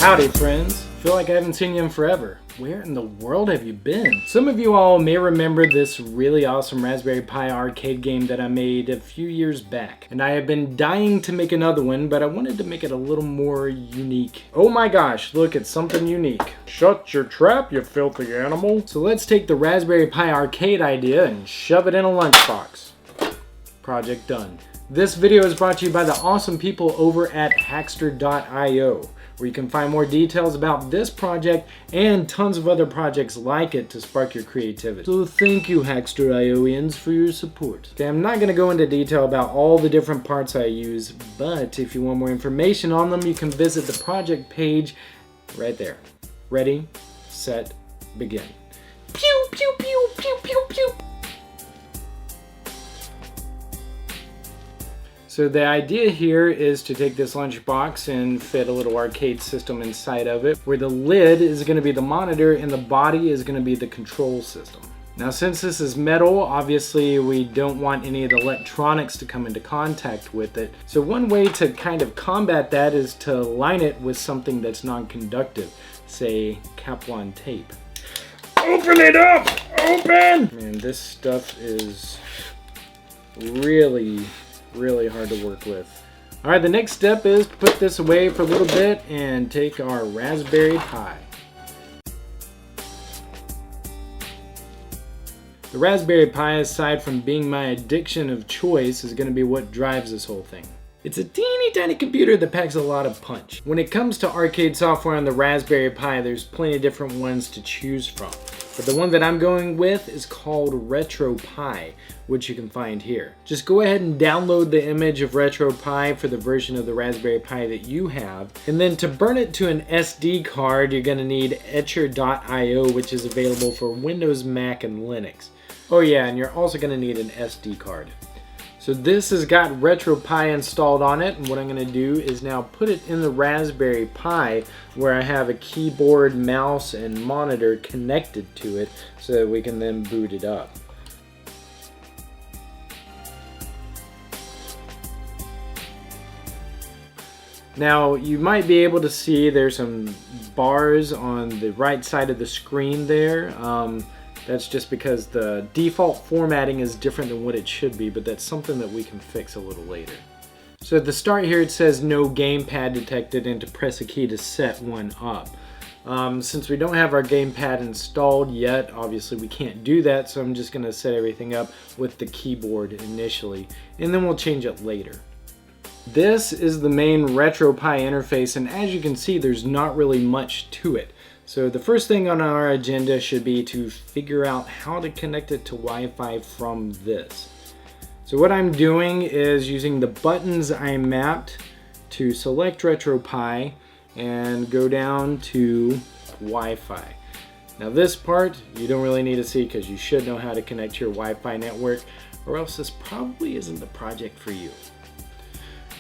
Howdy friends, feel like I haven't seen you in forever. Where in the world have you been? Some of you all may remember this really awesome Raspberry Pi arcade game that I made a few years back. And I have been dying to make another one, but I wanted to make it a little more unique. Oh my gosh, look, it's something unique. Shut your trap, you filthy animal. So let's take the Raspberry Pi arcade idea and shove it in a lunchbox. Project done. This video is brought to you by the awesome people over at Hackster.io, where you can find more details about this project and tons of other projects like it to spark your creativity. So thank you Hackster.ioians for your support. Okay, I'm not going to go into detail about all the different parts I use, but if you want more information on them, you can visit the project page right there. Ready, set, begin. Pew, pew, pew, pew, pew, pew. So the idea here is to take this lunchbox and fit a little arcade system inside of it, where the lid is going to be the monitor and the body is going to be the control system. Now since this is metal, obviously we don't want any of the electronics to come into contact with it. So one way to kind of combat that is to line it with something that's non-conductive, say Kaplan tape. Open it up! Open! Man, this stuff is really hard to work with. Alright, the next step is put this away for a little bit and take our Raspberry Pi. The Raspberry Pi, aside from being my addiction of choice, is going to be what drives this whole thing. It's a teeny tiny computer that packs a lot of punch. When it comes to arcade software on the Raspberry Pi, there's plenty of different ones to choose from. But the one that I'm going with is called RetroPie, which you can find here. Just go ahead and download the image of RetroPie for the version of the Raspberry Pi that you have. And then to burn it to an SD card, you're going to need Etcher.io, which is available for Windows, Mac, and Linux. Oh yeah, and you're also going to need an SD card. So this has got RetroPie installed on it, and what I'm going to do is now put it in the Raspberry Pi where I have a keyboard, mouse, and monitor connected to it so that we can then boot it up. Now you might be able to see there's some bars on the right side of the screen there. That's just because the default formatting is different than what it should be, but that's something that we can fix a little later. So at the start here it says no gamepad detected and to press a key to set one up. Since we don't have our gamepad installed yet, obviously we can't do that, so I'm just going to set everything up with the keyboard initially, and then we'll change it later. This is the main RetroPie interface, and as you can see there's not really much to it. So the first thing on our agenda should be to figure out how to connect it to Wi-Fi from this. So what I'm doing is using the buttons I mapped to select RetroPie and go down to Wi-Fi. Now this part you don't really need to see because you should know how to connect to your Wi-Fi network, or else this probably isn't the project for you.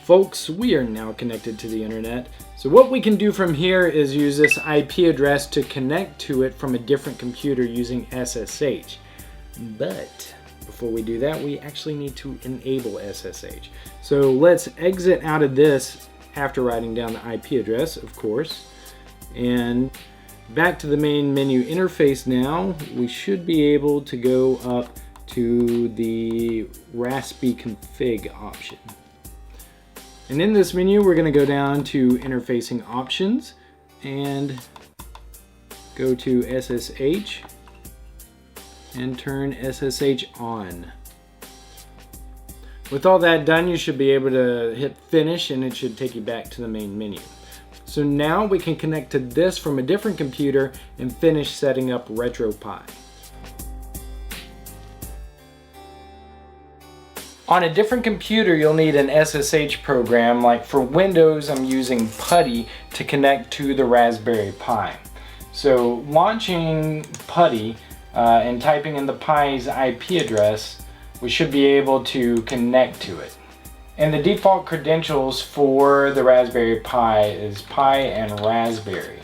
Folks, we are now connected to the internet. So what we can do from here is use this IP address to connect to it from a different computer using SSH. But before we do that, we actually need to enable SSH. So let's exit out of this after writing down the IP address, of course. And back to the main menu interface now, we should be able to go up to the Raspi config option. And in this menu, we're going to go down to interfacing options and go to SSH and turn SSH on. With all that done, you should be able to hit finish and it should take you back to the main menu. So now we can connect to this from a different computer and finish setting up RetroPie. On a different computer, you'll need an SSH program. Like for Windows, I'm using PuTTY to connect to the Raspberry Pi. So launching PuTTY and typing in the Pi's IP address, we should be able to connect to it. And the default credentials for the Raspberry Pi is Pi and Raspberry.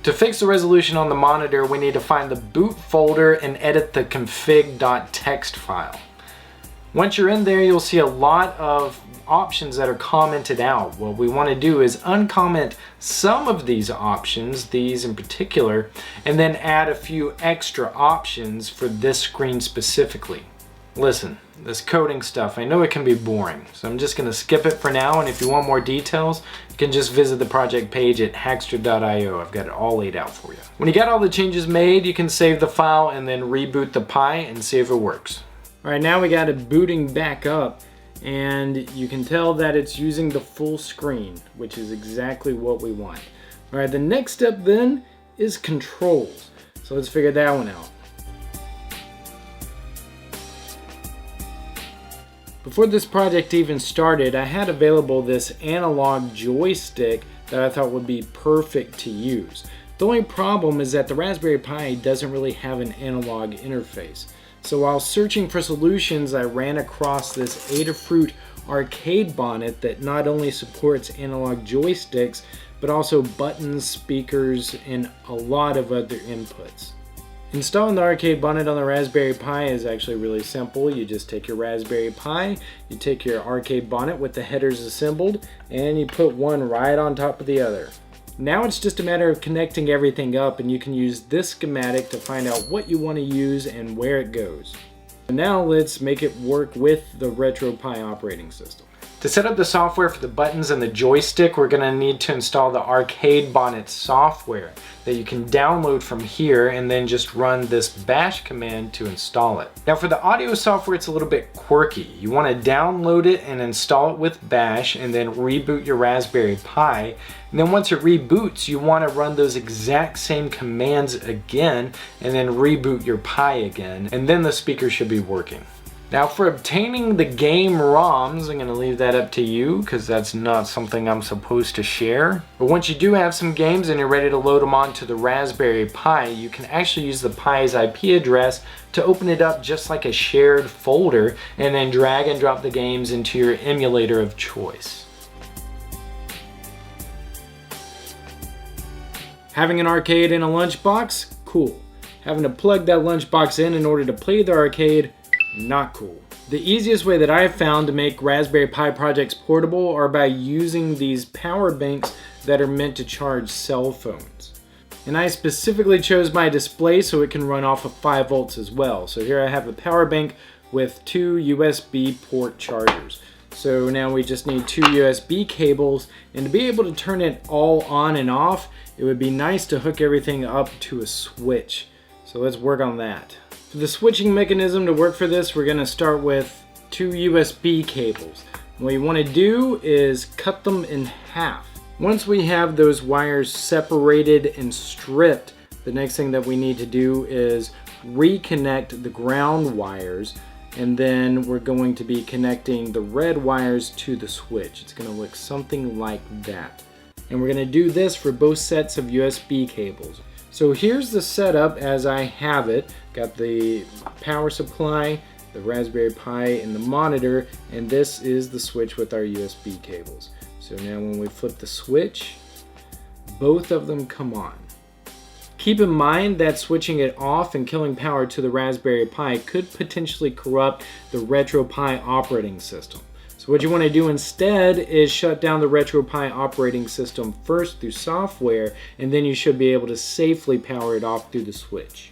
To fix the resolution on the monitor, we need to find the boot folder and edit the config.txt file. Once you're in there, you'll see a lot of options that are commented out. What we want to do is uncomment some of these options, these in particular, and then add a few extra options for this screen specifically. Listen, this coding stuff, I know it can be boring, so I'm just going to skip it for now, and if you want more details, you can just visit the project page at hackster.io. I've got it all laid out for you. When you got all the changes made, you can save the file and then reboot the Pi and see if it works. Alright, now we got it booting back up, and you can tell that it's using the full screen, which is exactly what we want. Alright, the next step then is controls. So let's figure that one out. Before this project even started, I had available this analog joystick that I thought would be perfect to use. The only problem is that the Raspberry Pi doesn't really have an analog interface. So while searching for solutions, I ran across this Adafruit arcade bonnet that not only supports analog joysticks, but also buttons, speakers, and a lot of other inputs. Installing the arcade bonnet on the Raspberry Pi is actually really simple. You just take your Raspberry Pi, you take your arcade bonnet with the headers assembled, and you put one right on top of the other. Now it's just a matter of connecting everything up, and you can use this schematic to find out what you want to use and where it goes. And now let's make it work with the RetroPie operating system. To set up the software for the buttons and the joystick, we're going to need to install the Arcade Bonnet software that you can download from here and then just run this bash command to install it. Now for the audio software, it's a little bit quirky. You want to download it and install it with bash and then reboot your Raspberry Pi. And then once it reboots, you want to run those exact same commands again and then reboot your Pi again, and then the speaker should be working. Now for obtaining the game ROMs, I'm going to leave that up to you because that's not something I'm supposed to share. But once you do have some games and you're ready to load them onto the Raspberry Pi, you can actually use the Pi's IP address to open it up just like a shared folder and then drag and drop the games into your emulator of choice. Having an arcade in a lunchbox? Cool. Having to plug that lunchbox in order to play the arcade? Not cool. The easiest way that I've found to make Raspberry Pi projects portable are by using these power banks that are meant to charge cell phones. And I specifically chose my display so it can run off of 5 volts as well. So here I have a power bank with 2 USB port chargers. So now we just need 2 USB cables, and to be able to turn it all on and off, it would be nice to hook everything up to a switch. So let's work on that. For the switching mechanism to work for this, we're going to start with 2 USB cables. What you want to do is cut them in half. Once we have those wires separated and stripped, the next thing that we need to do is reconnect the ground wires, and then we're going to be connecting the red wires to the switch. It's going to look something like that. And we're going to do this for both sets of USB cables. So here's the setup as I have it. Got the power supply, the Raspberry Pi, and the monitor, and this is the switch with our USB cables. So now when we flip the switch, both of them come on. Keep in mind that switching it off and killing power to the Raspberry Pi could potentially corrupt the RetroPie operating system. So what you want to do instead is shut down the RetroPie operating system first through software, and then you should be able to safely power it off through the switch.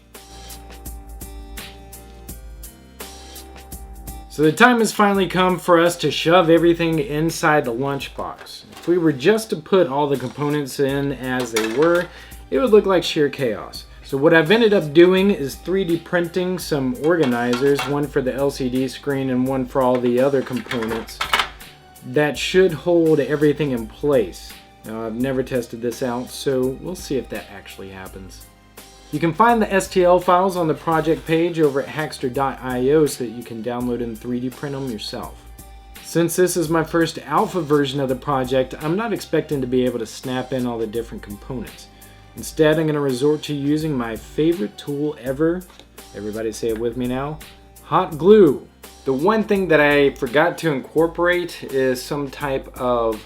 So the time has finally come for us to shove everything inside the lunchbox. If we were just to put all the components in as they were, it would look like sheer chaos. So what I've ended up doing is 3D printing some organizers, one for the LCD screen and one for all the other components, that should hold everything in place. Now I've never tested this out, so we'll see if that actually happens. You can find the STL files on the project page over at hackster.io so that you can download and 3D print them yourself. Since this is my first alpha version of the project, I'm not expecting to be able to snap in all the different components. Instead, I'm going to resort to using my favorite tool ever. Everybody say it with me now. Hot glue. The one thing that I forgot to incorporate is some type of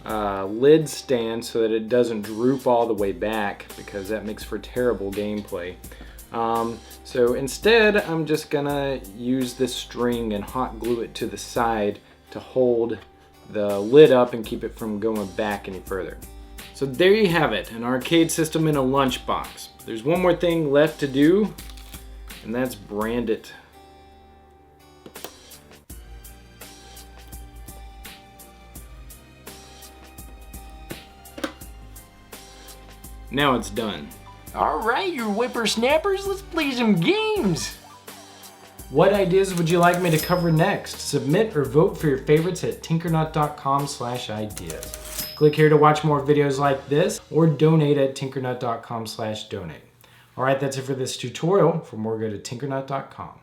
lid stand so that it doesn't droop all the way back, because that makes for terrible gameplay. So instead, I'm just gonna use this string and hot glue it to the side to hold the lid up and keep it from going back any further. So there you have it, an arcade system in a lunchbox. There's one more thing left to do, and that's brand it. Now it's done. All right, you whippersnappers, let's play some games. What ideas would you like me to cover next? Submit or vote for your favorites at tinkernut.com/ideas. Click here to watch more videos like this, or donate at tinkernut.com/donate. All right, that's it for this tutorial. For more, go to tinkernut.com.